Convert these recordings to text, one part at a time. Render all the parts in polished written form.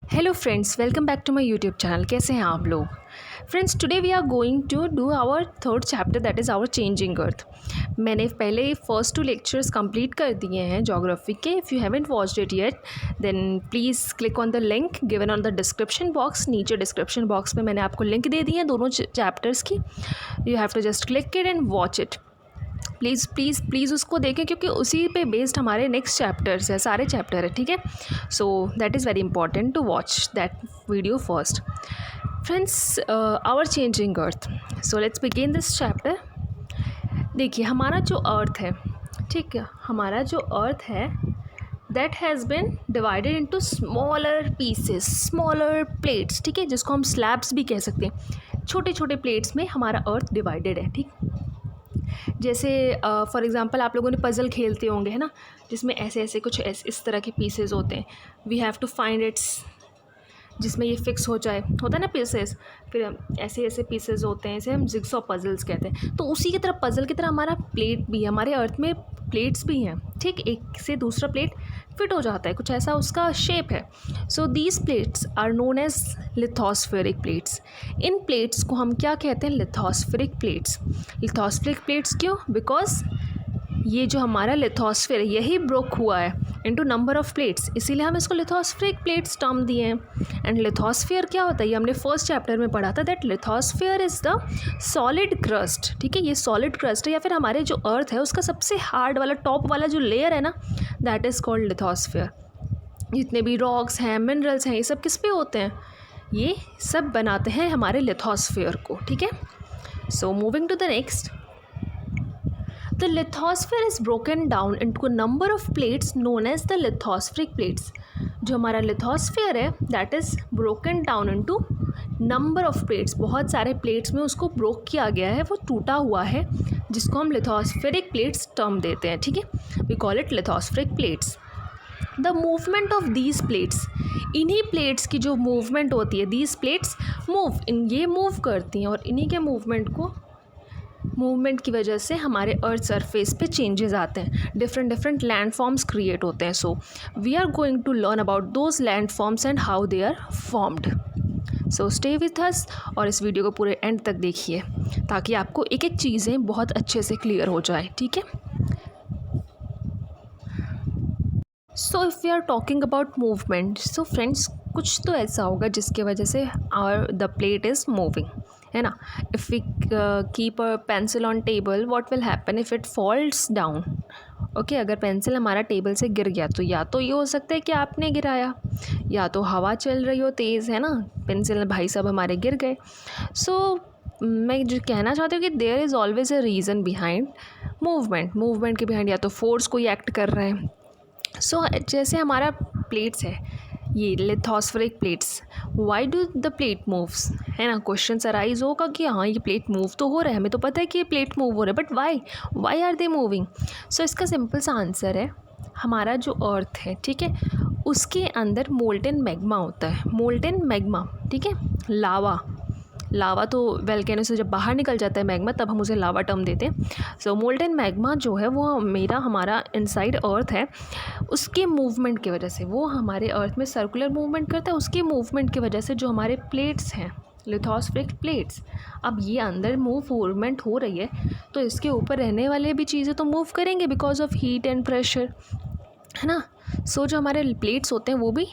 Hello friends, welcome back to my YouTube channel. कैसे हैं आप लोग? Friends, today we are going to do our third chapter, that is our changing earth. मैंने पहले first 2 lectures complete कर दिए हैं ज्योग्राफी के। If you haven't watched it yet then please click on the link given on the description box. नीचे description box में मैंने आपको लिंक दे दी है दोनों चैप्टर्स की। You have to just click it and watch it. Please please please उसको देखें, क्योंकि उसी पे बेस्ड हमारे नेक्स्ट चैप्टर्स है, सारे चैप्टर है, ठीक है। So that is very important to watch that video first. Friends, our changing earth, so let's begin this chapter. देखिए, हमारा जो अर्थ है, ठीक है, हमारा जो अर्थ है that has been divided into smaller pieces, smaller plates, ठीक है, जिसको हम स्लैब्स भी कह सकते हैं। छोटे छोटे प्लेट्स में हमारा अर्थ डिवाइडेड है, ठीक। जैसे फॉर एग्ज़ाम्पल आप लोगों ने पज़ल खेलते होंगे, है ना, जिसमें ऐसे ऐसे कुछ इस तरह के पीसेस होते हैं। We have to find its, जिसमें ये फिक्स हो जाए, होता है ना पीसेस। फिर ऐसे ऐसे पीसेस होते हैं, इसे हम जिग्सॉ पज़ल्स कहते हैं। तो उसी की तरह पज़ल की तरह हमारा प्लेट भी है, हमारे अर्थ में प्लेट्स भी हैं, ठीक। एक से दूसरा प्लेट फिट हो जाता है, कुछ ऐसा उसका शेप है। So these plates are known as lithospheric plates. इन प्लेट्स को हम क्या कहते हैं? Lithospheric plates. लिथोस्फेरिक प्लेट्स क्यों? बिकॉज ये जो हमारा लिथोस्फेयर है यही ब्रोक हुआ है इनटू नंबर ऑफ प्लेट्स, इसीलिए हम इसको लिथोस्फेरिक प्लेट्स टर्म दिए हैं। एंड लिथोस्फेयर क्या होता है? ये हमने फर्स्ट चैप्टर में पढ़ा था, that lithosphere is the solid crust, ठीक है। ये सॉलिड क्रस्ट है, या फिर हमारे जो अर्थ है उसका सबसे हार्ड वाला टॉप वाला जो लेयर है ना, दैट इज़ कॉल्ड लिथोस्फेयर। जितने भी रॉक्स हैं, मिनरल्स हैं, ये सब किस पे होते हैं? ये सब बनाते हैं हमारे लिथोस्फेयर को, ठीक है। So moving to the next, the lithosphere is broken down into a number of plates known as the lithospheric plates. जो हमारा lithosphere है that is broken down into number of plates, बहुत सारे plates में उसको broke किया गया है, वो टूटा हुआ है, जिसको हम lithospheric plates term देते हैं, ठीक है। we call it lithospheric plates. The movement of these plates, इन्हीं प्लेट्स की जो मूवमेंट होती है, दीज प्लेट्स मूव, ये मूव करती हैं, और इन्हीं के मूवमेंट की वजह से हमारे अर्थ सरफेस पे चेंजेस आते हैं, different different land forms create होते हैं। So we are going to learn about those land forms and how they are formed. So stay with us और इस वीडियो को पूरे एंड तक देखिए, ताकि आपको एक एक चीज़ें बहुत अच्छे से क्लियर हो जाए, ठीक है। So if we are talking about movement, so friends, कुछ तो ऐसा होगा जिसके वजह से our the plate is moving, है ना। If we keep a pencil on table, what will happen if it falls down? Okay, अगर पेंसिल हमारा टेबल से गिर गया तो या तो ये हो सकता है कि आपने गिराया, या तो हवा चल रही हो तेज़, है ना, पेंसिल भाई साहब हमारे गिर गए। सो मैं जो कहना चाहती हूँ कि there is always a reason behind movement के बिहाइंड या तो फोर्स कोई एक्ट कर रहा है। सो जैसे हमारा प्लेट्स है, ये lithospheric plates, why do the plate moves, है ना। क्वेश्चन अराइज होगा कि हाँ, ये प्लेट मूव तो हो रहा है, हमें तो पता है कि ये प्लेट मूव हो रहा है, but why are they moving? So इसका सिंपल सा आंसर है, हमारा जो अर्थ है, ठीक है, उसके अंदर मोल्टेन मैग्मा होता है। मोल्टेन मैग्मा, ठीक है, लावा तो वेल्केनो से जब बाहर निकल जाता है मैग्मा, तब हम उसे लावा टर्म देते हैं। सो मोल्टेन मैग्मा जो है वो हमारा इनसाइड अर्थ है, उसके मूवमेंट की वजह से, वो हमारे अर्थ में सर्कुलर मूवमेंट करता है, उसके मूवमेंट की वजह से जो हमारे प्लेट्स हैं, लिथोस्फेरिक प्लेट्स, अब ये अंदर मूवमेंट हो रही है, तो इसके ऊपर रहने वाले भी चीज़ें तो मूव करेंगे because of heat and pressure, है ना। सो जो हमारे प्लेट्स होते हैं वो भी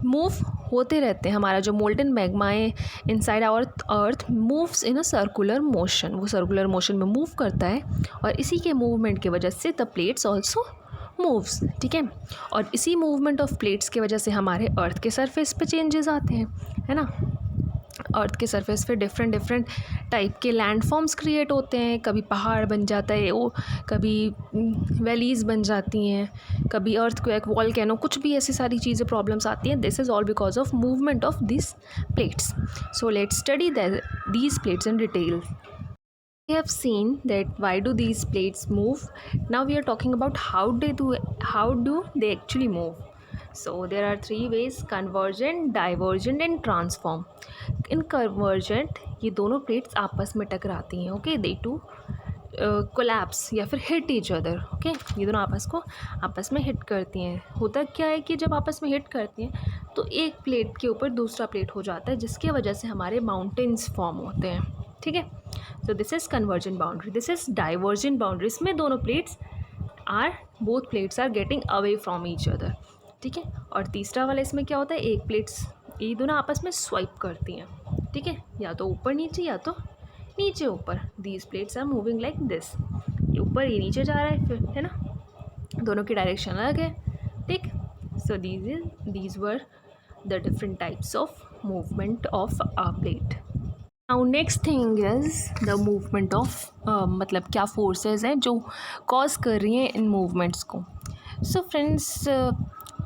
मूव होते रहते हैं। हमारा जो मोल्टेन मैग्मा है inside our earth moves in a circular motion, वो सर्कुलर मोशन में मूव करता है, और इसी के मूवमेंट की वजह से द प्लेट्स ऑल्सो मूव्स, ठीक है। और इसी मूवमेंट ऑफ प्लेट्स की वजह से हमारे अर्थ के सरफेस पे चेंजेस आते हैं, है ना। अर्थ के सरफेस पे डिफरेंट टाइप के लैंड फॉर्म्स क्रिएट होते हैं, कभी पहाड़ बन जाता है, वो कभी वैलीज़ बन जाती हैं, कभी अर्थक्वेक, वॉल्केनो, कुछ भी ऐसी सारी चीज़ें प्रॉब्लम्स आती हैं। This is all because of movement of this plates. So let's study these plates in detail. We have seen that why do these plates move. Now we are talking about how do they actually move. So there are 3 ways: convergent, divergent and transform. In convergent, ये दोनों plates आपस में टकराती हैं, okay, they to collapse या फिर hit each other. Okay, ये दोनों आपस में हिट करती हैं। होता क्या है कि जब आपस में हिट करती हैं तो एक प्लेट के ऊपर दूसरा प्लेट हो जाता है, जिसकी वजह से हमारे माउंटेन्स फॉर्म होते हैं। ठीक है, so this is convergent boundary. This is divergent boundary. इसमें दोनों plates both plates are getting away from each other. ठीक है, और तीसरा वाला इसमें क्या होता है, एक प्लेट्स ये दोनों आपस में स्वाइप करती हैं। ठीक है, या तो ऊपर नीचे या तो नीचे ऊपर। These plates are moving like this. ये ऊपर ये नीचे जा रहा है फिर, है ना, दोनों की डायरेक्शन अलग है। ठीक, so these were the different types of movement of a plate. Now next thing is the movement of मतलब क्या फोर्सेस हैं जो कॉज कर रही हैं इन मूवमेंट्स को। सो फ्रेंड्स,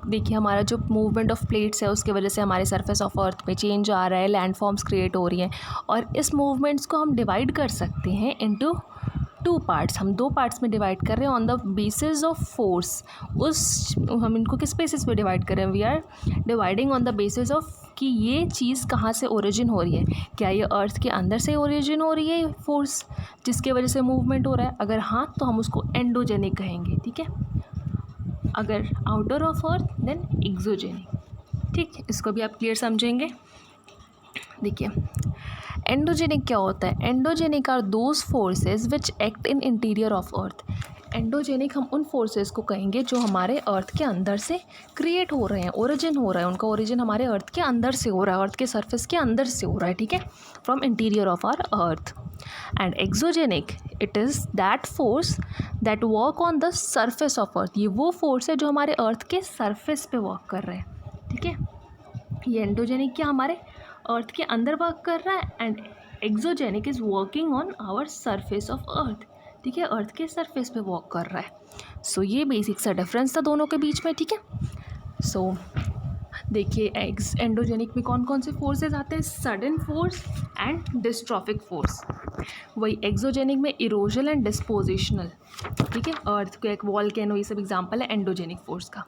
देखिए हमारा जो मूवमेंट ऑफ प्लेट्स है उसकी वजह से हमारे सरफेस ऑफ अर्थ में चेंज आ रहा है, लैंड फॉर्म्स क्रिएट हो रही हैं, और इस मूवमेंट्स को हम डिवाइड कर सकते हैं इनटू 2 पार्ट्स। हम 2 पार्ट्स में डिवाइड कर रहे हैं on the basis of force. हम इनको किस बेसिस पे डिवाइड कर रहे हैं, we are dividing on the basis of कि ये चीज़ कहाँ से ओरिजिन हो रही है। क्या ये अर्थ के अंदर से ओरिजिन हो रही है फोर्स जिसके वजह से मूवमेंट हो रहा है? अगर हाँ तो हम उसको एंडोजेनिक कहेंगे। ठीक है, अगर outer of earth then exogenic. ठीक, इसको भी आप क्लियर समझेंगे। देखिए एंडोजेनिक क्या होता है? Endogenic are those forces which act in interior of earth. Endogenic हम उन फोर्सेस को कहेंगे जो हमारे अर्थ के अंदर से क्रिएट हो रहे हैं, ओरिजिन हो रहा है, उनका ओरिजिन हमारे अर्थ के अंदर से हो रहा है, अर्थ के सरफेस के अंदर से हो रहा है। ठीक है, from interior of our earth. And exogenic, it is that force that work on the surface of earth. ये वो फोर्स है जो हमारे अर्थ के सरफेस पे वर्क कर रहे हैं। ठीक है, ये एंडोजेनिक क्या हमारे अर्थ के अंदर वर्क कर रहा है, and exogenic is working on our surface of earth. ठीक है, अर्थ के सरफेस पे वर्क कर रहा है। सो ये बेसिक सा डिफरेंस था दोनों के बीच में। ठीक है, सो देखिए एंडोजेनिक में कौन कौन से फोर्सेस आते हैं? Sudden force and diastrophic force. वही एक्सोजेनिक में इरोजल एंड डिस्पोजिशनल। ठीक है, अर्थ को एक वॉल्केनो, ये सब एग्जांपल है एंडोजेनिक फोर्स का।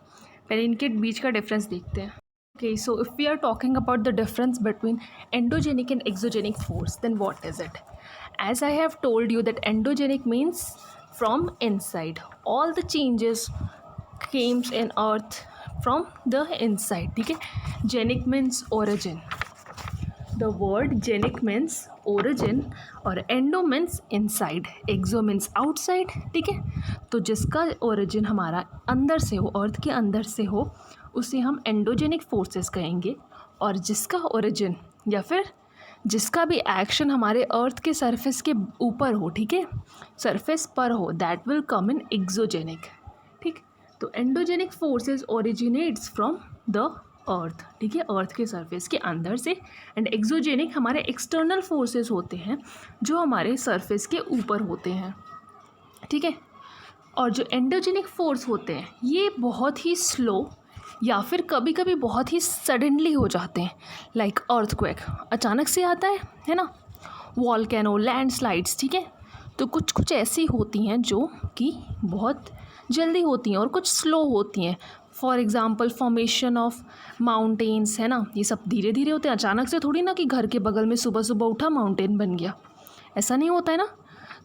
पहले इनके बीच का डिफरेंस देखते हैं। Okay, so if we are talking about the difference between endogenic and exogenic force, then what is it? As I have told you that endogenic means from inside. All the changes came in earth from the inside. ठीक है, genic means origin. The word genic means origin और endo means inside, exo means outside. ठीक है, तो जिसका origin हमारा अंदर से हो, अर्थ के अंदर से हो, उसे हम एंडोजेनिक फोर्सेस कहेंगे, और जिसका ओरिजिन या फिर जिसका भी एक्शन हमारे अर्थ के सरफेस के ऊपर हो, ठीक है, सरफेस पर हो, that will come in exogenic. ठीक, तो endogenic forces originates from the earth. ठीक है, अर्थ के सरफेस के अंदर से, एंड एक्सोजेनिक हमारे एक्सटर्नल फोर्सेस होते हैं जो हमारे सरफेस के ऊपर होते हैं। ठीक है, और जो एंडोजेनिक फोर्स होते हैं ये बहुत ही स्लो या फिर कभी कभी बहुत ही सडनली हो जाते हैं, लाइक अर्थक्वेक अचानक से आता है ना, वॉल्केनो, लैंडस्लाइड्स। ठीक है, तो कुछ कुछ ऐसी होती हैं जो कि बहुत जल्दी होती हैं और कुछ स्लो होती हैं। For example formation of mountains, है ना, ये सब धीरे धीरे होते हैं, अचानक से थोड़ी ना कि घर के बगल में सुबह सुबह उठा माउंटेन बन गया, ऐसा नहीं होता है ना।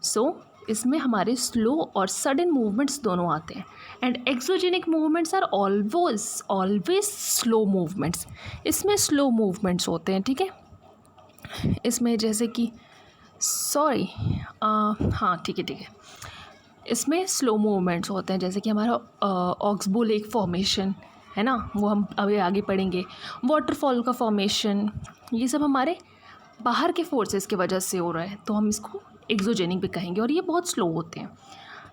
सो इसमें हमारे स्लो और सडन मूवमेंट्स दोनों आते हैं, and exogenic movements are always slow movements. इसमें स्लो मूवमेंट्स होते हैं। ठीक है, इसमें जैसे कि हाँ ठीक है, इसमें स्लो मूवमेंट्स होते हैं, जैसे कि हमारा ऑक्सबो लेक फॉर्मेशन है ना, वो हम अभी आगे पढ़ेंगे, वाटरफॉल का फॉर्मेशन, ये सब हमारे बाहर के फोर्सेस की वजह से हो रहा है, तो हम इसको एक्सोजेनिक भी कहेंगे, और ये बहुत स्लो होते हैं।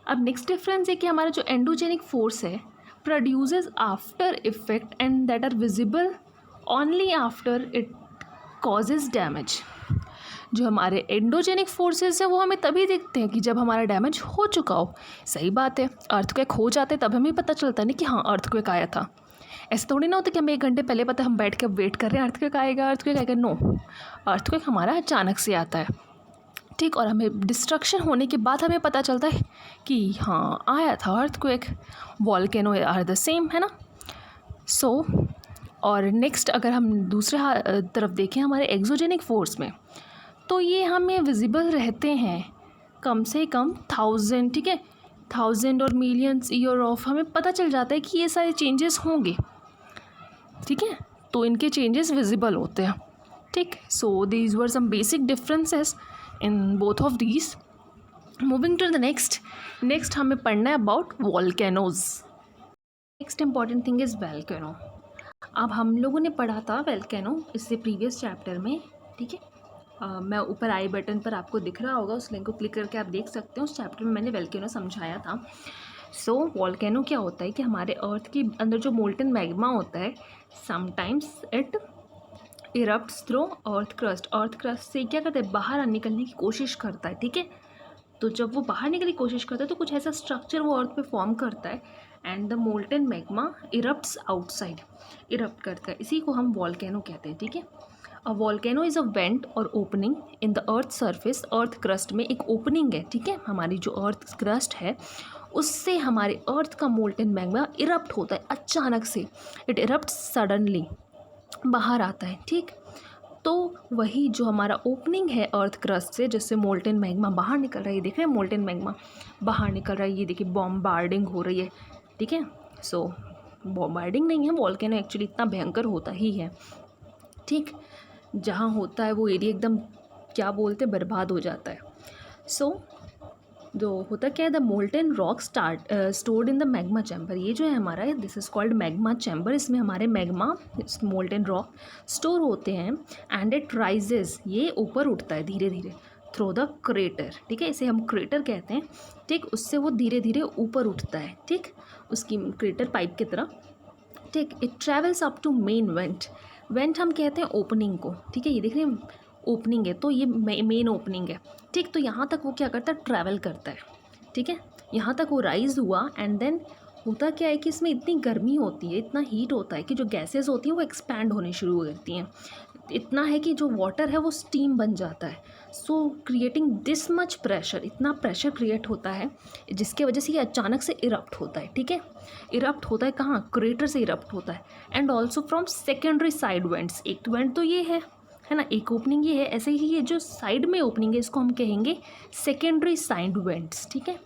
अब नेक्स्ट डिफरेंस है कि हमारा जो एंडोजेनिक फोर्स है produces after effect and that are visible only after it causes damage. जो हमारे एंडोजेनिक फोर्सेस हैं वो हमें तभी दिखते हैं कि जब हमारा डैमेज हो चुका हो। सही बात है, अर्थक्वेक हो जाते तब हमें पता चलता है नहीं कि हाँ अर्थक्वेक आया था। ऐसा थोड़ी ना होता कि हमें 1 घंटे पहले पता है, हम बैठ के वेट कर रहे हैं अर्थक्वेक आएगा। नो, अर्थक्वेक हमारा अचानक से आता है। ठीक, और हमें डिस्ट्रक्शन होने के बाद हमें पता चलता है कि हाँ आया था earthquake. Volcano are the same, है ना। सो और नेक्स्ट अगर हम दूसरे तरफ देखें हमारे एक्सोजेनिक फोर्स में, तो ये हमें विजिबल रहते हैं कम से कम 1000, ठीक है, 1000 और मिलियंस ईयर ऑफ हमें पता चल जाता है कि ये सारे चेंजेस होंगे, ठीक है, तो इनके चेंजेस विजिबल होते हैं, ठीक। So these were some basic differences in both of these. Moving to the next हमें पढ़ना है about volcanoes. Next important thing is volcano. अब हम लोगों ने पढ़ा था वोल्केनो इससे प्रीवियस चैप्टर में, ठीक है। मैं ऊपर आई बटन पर आपको दिख रहा होगा, उस लिंक को क्लिक करके आप देख सकते हो, उस चैप्टर में मैंने वोल्केनो समझाया था। सो वोल्केनो क्या होता है कि हमारे अर्थ के अंदर जो मोल्टन मैग्मा होता है, sometimes it erupts through earth crust से क्या करता है, बाहर निकलने की कोशिश करता है, ठीक है। तो जब वो बाहर निकलने की कोशिश करता है तो कुछ ऐसा स्ट्रक्चर वो अर्थ पे फॉर्म करता है and the molten magma erupts outside, erupt करता है, इसी को हम वोल्केनो कहते हैं, ठीक है। अ वोल्केनो इज़ अ वेंट और opening in the earth surface, earth crust में एक ओपनिंग है, ठीक है, हमारी जो अर्थ क्रस्ट है उससे हमारे अर्थ का मोल्टन मैग्मा इरप्ट होता है अचानक से, इट इरप्ट सडनली, बाहर आता है, ठीक। तो वही जो हमारा ओपनिंग है अर्थ क्रस्ट से, जिससे मोल्टन मैग्मा बाहर निकल रहा है, ये देख रहे हैं मोल्टन मैग्मा बाहर निकल रहा है, ये देखिए बॉम्बार्डिंग हो रही है, ठीक है। सो बॉम्बार्डिंग नहीं है, वोल्केनो एक्चुअली इतना भयंकर होता ही है, ठीक, जहाँ होता है वो एरिया एकदम क्या बोलते हैं बर्बाद हो जाता है। सो जो होता क्या है, the molten rock stored in the magma chamber, ये जो है हमारा, this is called magma chamber, इसमें हमारे मैग्मा मोल्टन रॉक स्टोर होते हैं एंड इट राइजेज, ये ऊपर उठता है धीरे धीरे थ्रू द क्रेटर, ठीक है, इसे हम क्रेटर कहते हैं, ठीक, उससे वो धीरे धीरे ऊपर उठता है, ठीक, उसकी क्रेटर पाइप की तरह, ठीक। It travels up to main vent हम कहते हैं ओपनिंग को, ठीक है, ये देख रहे हैं ओपनिंग है, तो ये मेन ओपनिंग है, ठीक। तो यहाँ तक वो क्या करता है, ट्रैवल करता है, ठीक है, यहाँ तक वो राइज़ हुआ एंड देन होता क्या है कि इसमें इतनी गर्मी होती है, इतना हीट होता है कि जो गैसेस होती हैं वो एक्सपैंड होने शुरू हो जाती हैं, इतना है कि जो वाटर है वो स्टीम बन जाता है। सो क्रिएटिंग दिस मच प्रेशर, इतना प्रेशर क्रिएट होता है जिसके वजह से ये अचानक से इरप्ट होता है, ठीक है। इरप्ट होता है कहाँ, क्रेटर से इरप्ट होता है and also from secondary side vents, एक वेंट तो ये है ना, एक ओपनिंग ये है, ऐसे ही ये जो साइड में ओपनिंग है इसको हम कहेंगे सेकेंडरी साइड वेंट्स, ठीक है।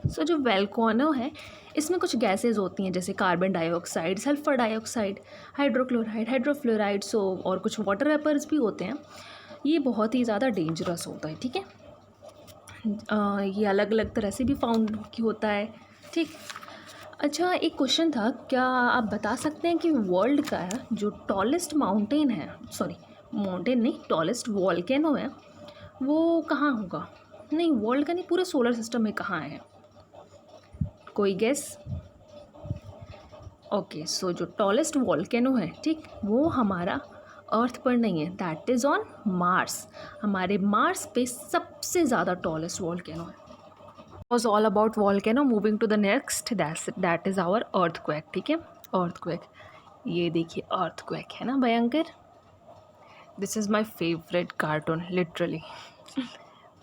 सो जो वोल्केनो है इसमें कुछ गैसेस होती हैं जैसे carbon dioxide, sulphur dioxide, hydrochloride, hydrofluoride, so और कुछ वाटर वेपर्स भी होते हैं, ये बहुत ही ज़्यादा डेंजरस होता है, ठीक है। ये अलग अलग तरह से भी फाउंड होता है, ठीक। अच्छा, एक क्वेश्चन था, क्या आप बता सकते हैं कि वर्ल्ड का जो टॉलेस्ट माउंटेन है, सॉरी माउंटेन नहीं, टॉलेस्ट वोल्केनो है वो कहाँ होगा? नहीं, वर्ल्ड का नहीं, पूरे सोलर सिस्टम में कहाँ है? कोई गेस? ओके, सो जो टॉलेस्ट वोल्केनो है, ठीक, वो हमारा अर्थ पर नहीं है, दैट इज़ ऑन मार्स, हमारे मार्स पे सबसे ज़्यादा टॉलेस्ट वोल्केनो है। Was all about volcano. Moving to the next, that is our earthquake, ठीक है। अर्थक्वेक, ये देखिए अर्थक्वेक है ना भयंकर, this is my favourite cartoon literally.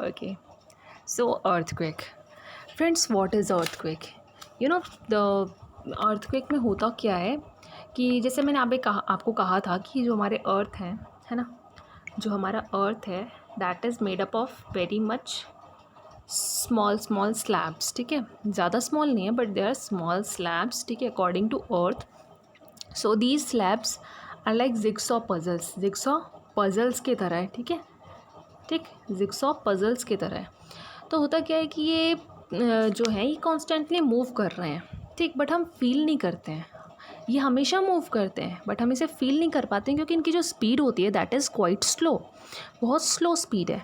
Okay, so earthquake friends, what is earthquake? You know the earthquake में होता क्या है कि जैसे मैंने आपको कहा था कि जो हमारे अर्थ हैं, है ना, जो हमारा अर्थ है that is made up of very much small slabs, ठीक है, ज़्यादा स्मॉल नहीं है but they are small slabs, ठीक है, according to earth. So these slabs are like jigsaw puzzles के तरह है, ठीक है, ठीक, जिगसॉ पजल्स की तरह है। तो होता क्या है कि ये जो है ये कॉन्स्टेंटली मूव कर रहे हैं, ठीक, बट हम फील नहीं करते हैं, ये हमेशा मूव करते हैं बट हम इसे फील नहीं कर पाते हैं क्योंकि इनकी जो स्पीड होती है दैट इज़ क्वाइट स्लो, बहुत स्लो स्पीड है,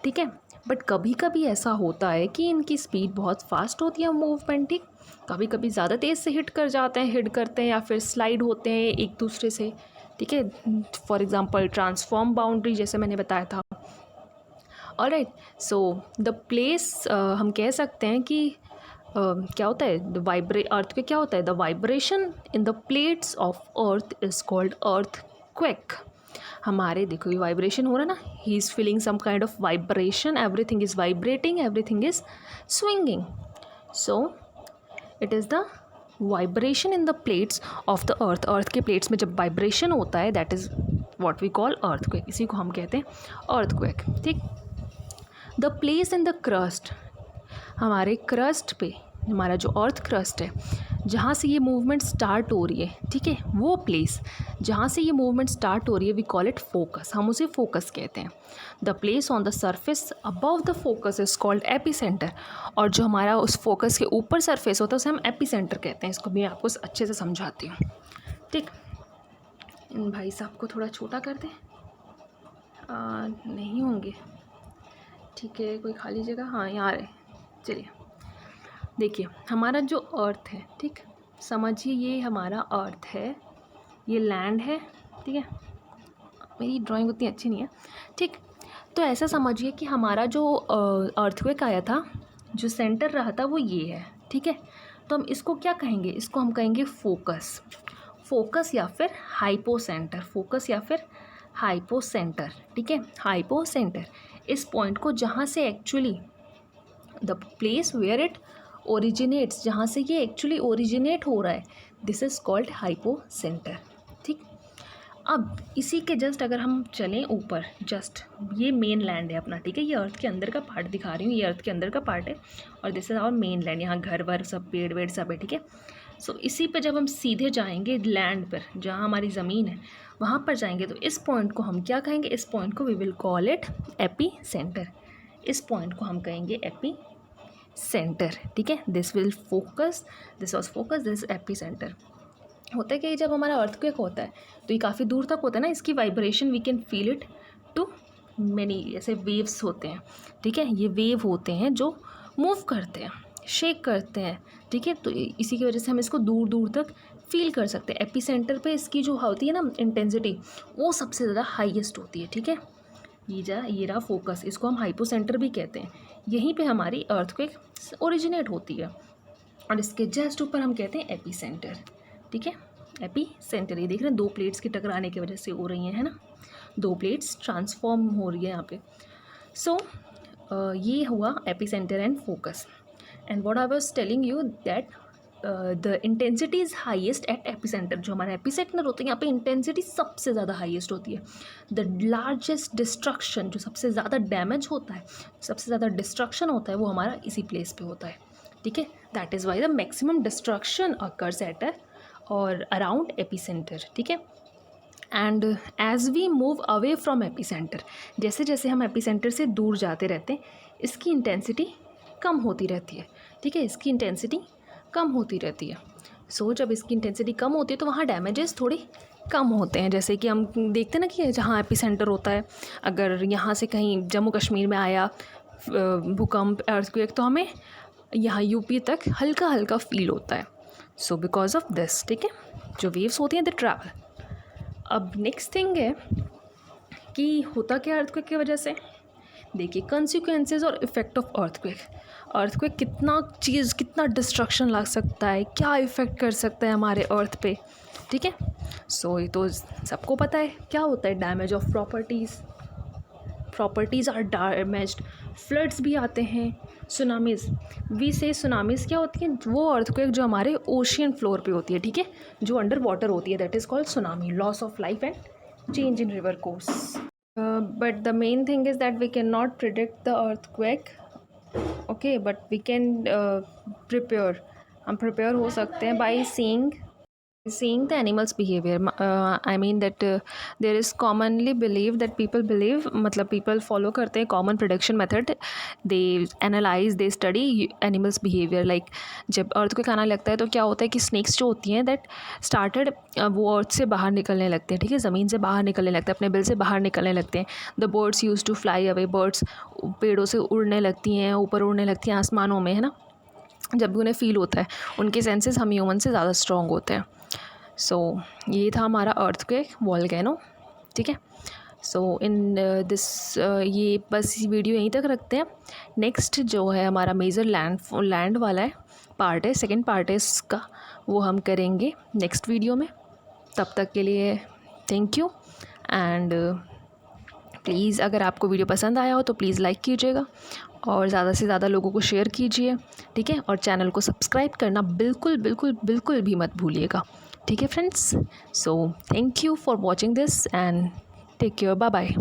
ठीक है। बट कभी कभी ऐसा होता है कि इनकी स्पीड बहुत फास्ट होती है मूवमेंट, ठीक, कभी कभी ज़्यादा तेज़ से हिट करते हैं या फिर स्लाइड होते हैं एक दूसरे से, ठीक है, फॉर एग्जांपल ट्रांसफॉर्म बाउंड्री जैसे मैंने बताया था। ऑलराइट, सो द प्लेस हम कह सकते हैं कि क्या होता है, अर्थ पे क्या होता है, the vibration in the plates of earth is called earthquake. हमारे देखो ये वाइब्रेशन हो रहा है ना, he is feeling some kind of vibration, everything is vibrating, everything is swinging, so it is the vibration in the plates of the earth के plates में जब वाइब्रेशन होता है that is what we call earthquake, इसी को हम कहते हैं अर्थक्वेक, ठीक। The place in the crust, हमारे क्रस्ट पे, हमारा जो अर्थ क्रस्ट है जहाँ से ये मूवमेंट स्टार्ट हो रही है, ठीक है, वो प्लेस जहाँ से ये मूवमेंट स्टार्ट हो रही है वी कॉल इट फोकस, हम उसे फोकस कहते हैं। The place on the surface above the focus is called epicentre, और जो हमारा उस फोकस के ऊपर सरफेस होता है उसे हम एपीसेंटर कहते हैं। इसको भी मैं आपको अच्छे से समझाती हूँ, ठीक। इन भाई साहब को थोड़ा छोटा कर दें, नहीं होंगे, ठीक है, कोई खाली जगह, हाँ यहाँ रहे, चलिए। देखिए हमारा जो अर्थ है, ठीक, समझिए ये हमारा अर्थ है, ये लैंड है, ठीक है, मेरी ड्राइंग उतनी अच्छी नहीं है, ठीक। तो ऐसा समझिए कि हमारा जो अर्थक्वेक आया था, जो सेंटर रहा था वो ये है, ठीक है। तो हम इसको क्या कहेंगे, इसको हम कहेंगे फोकस, फोकस या फिर हाइपोसेंटर, फोकस या फिर हाइपोसेंटर, ठीक है, हाइपोसेंटर। इस पॉइंट को जहाँ से actually the place where it originates, जहाँ से ये एक्चुअली ओरिजिनेट हो रहा है, दिस इज़ कॉल्ड हाइपोसेंटर, ठीक। अब इसी के जस्ट अगर हम चलें ऊपर, जस्ट ये मेन लैंड है अपना, ठीक है, ये अर्थ के अंदर का पार्ट दिखा रही हूँ, ये अर्थ के अंदर का पार्ट है और this is our mainland, यहाँ घर वर सब पेड़ वेड़ सब है, ठीक है। सो इसी पे जब हम सीधे जाएंगे लैंड पर, जहाँ हमारी ज़मीन है वहाँ पर जाएंगे, तो इस पॉइंट को हम क्या कहेंगे, इस पॉइंट को we will call it epicentre, इस पॉइंट को हम कहेंगे एपी सेंटर, ठीक है। This will focus, this was focus, this epicentre. होता है कि जब हमारा अर्थक्वेक होता है तो ये काफ़ी दूर तक होता है ना, इसकी vibration we can feel it to many, ऐसे वेव्स होते हैं, ठीक है, ये वेव होते हैं जो मूव करते हैं, शेक करते हैं, ठीक है। तो इसी की वजह से हम इसको दूर दूर तक फील कर सकते हैं। एपी सेंटर पे इसकी जो होती है ना इंटेंसिटी, वो सबसे ज़्यादा हाईएस्ट होती है, ठीक है। ये रहा फोकस, इसको हम हाइपोसेंटर भी कहते हैं, यहीं पे हमारी अर्थक्वेक ओरिजिनेट होती है, और इसके जस्ट ऊपर हम कहते हैं एपी सेंटर, ठीक है, एपी सेंटर। ये देख रहे हैं, दो प्लेट्स की टकराने की वजह से हो रही हैं, है ना, दो प्लेट्स ट्रांसफॉर्म हो रही है यहाँ पे। सो ये हुआ AP centre and focus. And what I was telling you that the intensity is highest eight AP centre. जो हमारा एपी सेंटर होता है यहाँ पे इंटेंसिटी सबसे ज़्यादा हाईएस्ट होती है। द लार्जेस्ट डिस्ट्रक्शन, जो सबसे ज़्यादा डैमेज होता है, सबसे ज़्यादा डिस्ट्रक्शन होता है, वो हमारा इसी प्लेस पे होता है, ठीक है। That is why the maximum destruction occurs at a or around epicentre, ठीक है। And as we move away from epicentre, जैसे जैसे हम एपी सेंटर से दूर जाते रहते हैं, इसकी इंटेंसिटी कम होती रहती है, ठीक है, इसकी इंटेंसिटी कम होती रहती है। सो जब इसकी इंटेंसिटी कम होती है तो वहाँ डैमेजेस थोड़े कम होते हैं। जैसे कि हम देखते हैं ना कि जहाँ एपी सेंटर होता है, अगर यहाँ से कहीं जम्मू कश्मीर में आया भूकंप, अर्थक्वेक, तो हमें यहाँ यूपी तक हल्का हल्का फील होता है। सो बिकॉज ऑफ दिस, ठीक है, जो वेव्स होती हैं द ट्रैवल। अब नेक्स्ट थिंग है कि होता क्या अर्थक्वेक की वजह से। देखिए कंसिक्वेंसेस और इफ़ेक्ट ऑफ अर्थक्वेक। अर्थक्वेक कितना डिस्ट्रक्शन ला सकता है, क्या इफ़ेक्ट कर सकता है हमारे अर्थ पे, ठीक है। सो ये तो सबको पता है क्या होता है, damage of properties are damaged, floods भी आते हैं, सुनामीज़, वी से सुनामीज़ क्या होती है, वो अर्थक्वेक जो हमारे ओशियन फ्लोर पे होती है, ठीक है, जो अंडर वाटर होती है, that is called tsunami, loss of life and change in river course. But the main thing is that we cannot predict the earthquake, okay, but we can prepare, हम prepare हो सकते हैं by seeing the animals behavior. I mean that there is commonly believed that people follow करते हैं common prediction method. They analyze, they study animals behavior. Like जब earthquake आना लगता है तो क्या होता है कि snakes जो होती हैं that started वो अर्थ से बाहर निकलने लगते हैं, ठीक है, ज़मीन से बाहर निकलने लगते हैं, अपने बिल से बाहर निकलने लगते हैं। The birds use to fly away, birds पेड़ों से उड़ने लगती हैं, ऊपर उड़ने लगती हैं आसमानों में, है ना। जब भी उन्हें फील होता है, उनके सेंसेस हम ह्यूमन से ज़्यादा स्ट्रॉन्ग होते हैं। सो ये था हमारा अर्थक्वेक, वोल्केनो, ठीक है। सो इन दिस ये बस वीडियो यहीं तक रखते हैं। नेक्स्ट जो है हमारा मेजर लैंड वाला है पार्ट है, सेकंड पार्ट है इसका, वो हम करेंगे नेक्स्ट वीडियो में। तब तक के लिए थैंक यू। एंड प्लीज़ अगर आपको वीडियो पसंद आया हो तो प्लीज़ लाइक कीजिएगा और ज़्यादा से ज़्यादा लोगों को शेयर कीजिए, ठीक है, और चैनल को सब्सक्राइब करना बिल्कुल भी मत भूलिएगा, ठीक है friends. So thank you for watching this and take care, bye bye.